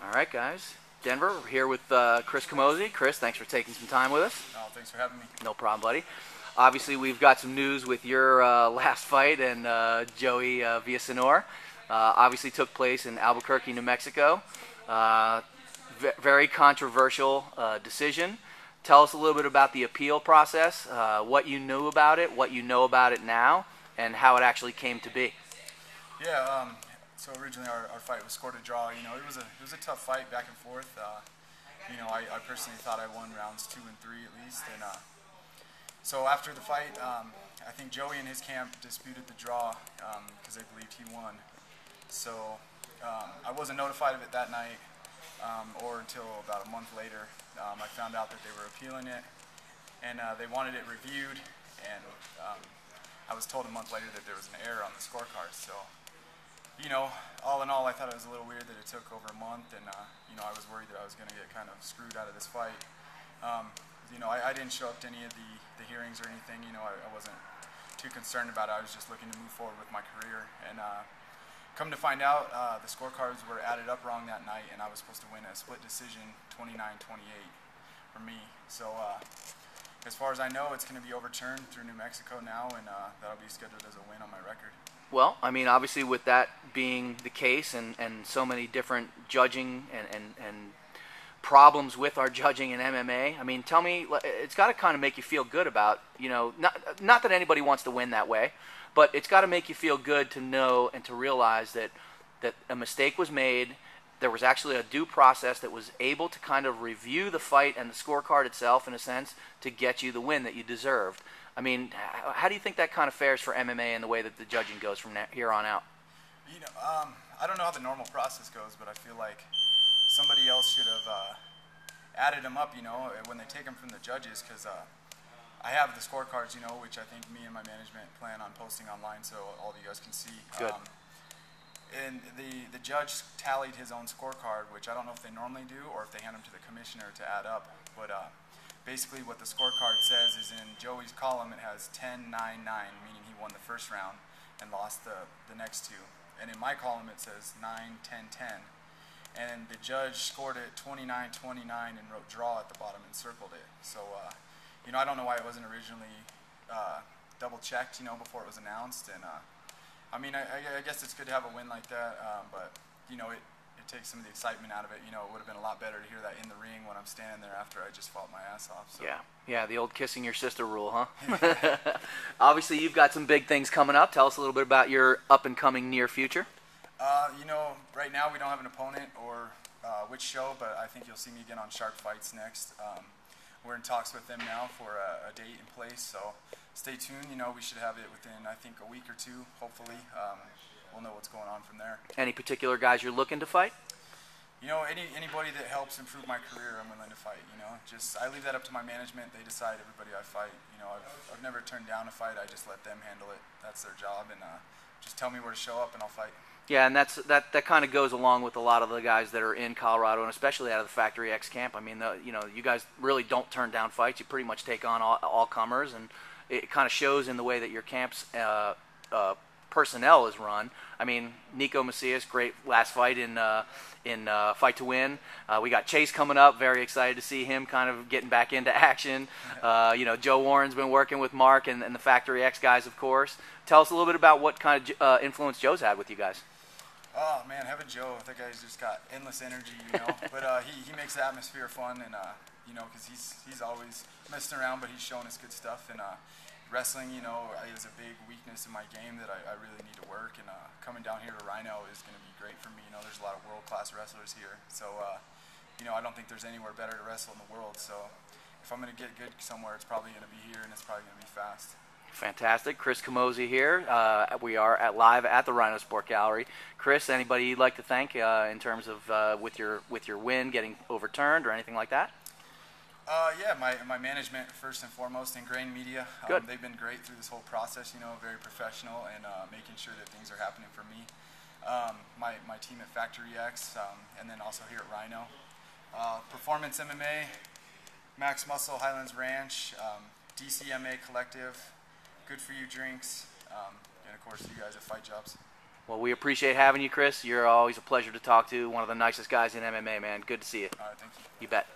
All right, guys. Denver, we're here with Chris Camozzi. Chris, thanks for taking some time with us. Oh, thanks for having me. No problem, buddy. Obviously, we've got some news with your last fight and Joey Villasenor. Obviously took place in Albuquerque, New Mexico. Very controversial decision. Tell us a little bit about the appeal process, what you knew about it, what you know about it now, and how it actually came to be. Yeah, so originally our fight was scored a draw. You know, it was a tough fight, back and forth. You know, I personally thought I won rounds 2 and 3 at least. And so after the fight, I think Joey and his camp disputed the draw because they believed he won. So I wasn't notified of it that night or until about a month later. I found out that they were appealing it, and they wanted it reviewed. And I was told a month later that there was an error on the scorecard. So, you know, all in all, I thought it was a little weird that it took over a month, and you know, I was worried that I was going to get kind of screwed out of this fight. You know, I didn't show up to any of the hearings or anything. You know, I wasn't too concerned about it. I was just looking to move forward with my career. And come to find out, the scorecards were added up wrong that night, and I was supposed to win a split decision, 29-28 for me. So as far as I know, it's going to be overturned through New Mexico now, and that'll be scheduled as a win on my record. Well, I mean, obviously with that being the case and so many different judging and problems with our judging in MMA, I mean, tell me, it's got to kind of make you feel good about, you know, not that anybody wants to win that way, but it's got to make you feel good to know and to realize that a mistake was made. There was actually a due process that was able to kind of review the fight and the scorecard itself, in a sense, to get you the win that you deserved. I mean, how do you think that kind of fares for MMA and the way that the judging goes from here on out? You know, I don't know how the normal process goes, but I feel like somebody else should have added them up, you know, when they take them from the judges, because I have the scorecards, you know, which I think me and my management plan on posting online so all of you guys can see. Good. And the judge tallied his own scorecard, which I don't know if they normally do or if they hand them to the commissioner to add up. But basically what the scorecard says is in Joey's column it has 10-9-9, meaning he won the first round and lost the next two. And in my column it says 9-10-10. And the judge scored it 29-29 and wrote draw at the bottom and circled it. So, you know, I don't know why it wasn't originally double-checked, you know, before it was announced. And I mean, I guess it's good to have a win like that, but, you know, it takes some of the excitement out of it. You know, it would have been a lot better to hear that in the ring when I'm standing there after I just fought my ass off. So. Yeah, the old kissing your sister rule, huh? Obviously, you've got some big things coming up. Tell us a little bit about your up-and-coming near future. You know, right now we don't have an opponent or which show, but I think you'll see me again on Shark Fights next. We're in talks with them now for a date in place, so stay tuned. You know, we should have it within, I think, a week or two, hopefully. We'll know what's going on from there. Any particular guys you're looking to fight? You know, anybody that helps improve my career, I'm willing to fight. You know, just I leave that up to my management. They decide everybody I fight. You know, I've never turned down a fight. I just let them handle it. That's their job, and just tell me where to show up, and I'll fight. Yeah, and that kind of goes along with a lot of the guys that are in Colorado, and especially out of the Factory X camp. I mean, you know, you guys really don't turn down fights. You pretty much take on all comers, and it kind of shows in the way that your camp's personnel is run. I mean, Nico Macias, great last fight in Fight to Win. We got Chase coming up. Very excited to see him kind of getting back into action. You know, Joe Warren's been working with Mark and the Factory X guys, of course. Tell us a little bit about what kind of influence Joe's had with you guys. Oh man, having Joe, that guy's just got endless energy, you know. But he makes the atmosphere fun, and you know, because he's always messing around, but he's showing us good stuff. And wrestling, you know, is a big weakness in my game that I really need to work. And coming down here to Rhino is going to be great for me. You know, there's a lot of world-class wrestlers here, so you know, I don't think there's anywhere better to wrestle in the world. So if I'm going to get good somewhere, it's probably going to be here, and it's probably going to be fast. Fantastic. Chris Camozzi here. We are live at the Rhino Sport Gallery. Chris, anybody you'd like to thank in terms of with your win getting overturned or anything like that? Yeah, my management first and foremost, and Grain Media. Good. They've been great through this whole process. You know, very professional and making sure that things are happening for me. My team at Factory X, and then also here at Rhino. Performance MMA, Max Muscle, Highlands Ranch, DCMA Collective. Good for You Drinks, and of course you guys at FightJobs. Well, we appreciate having you, Chris. You're always a pleasure to talk to. One of the nicest guys in MMA, man. Good to see you. All right, thank you. You bet.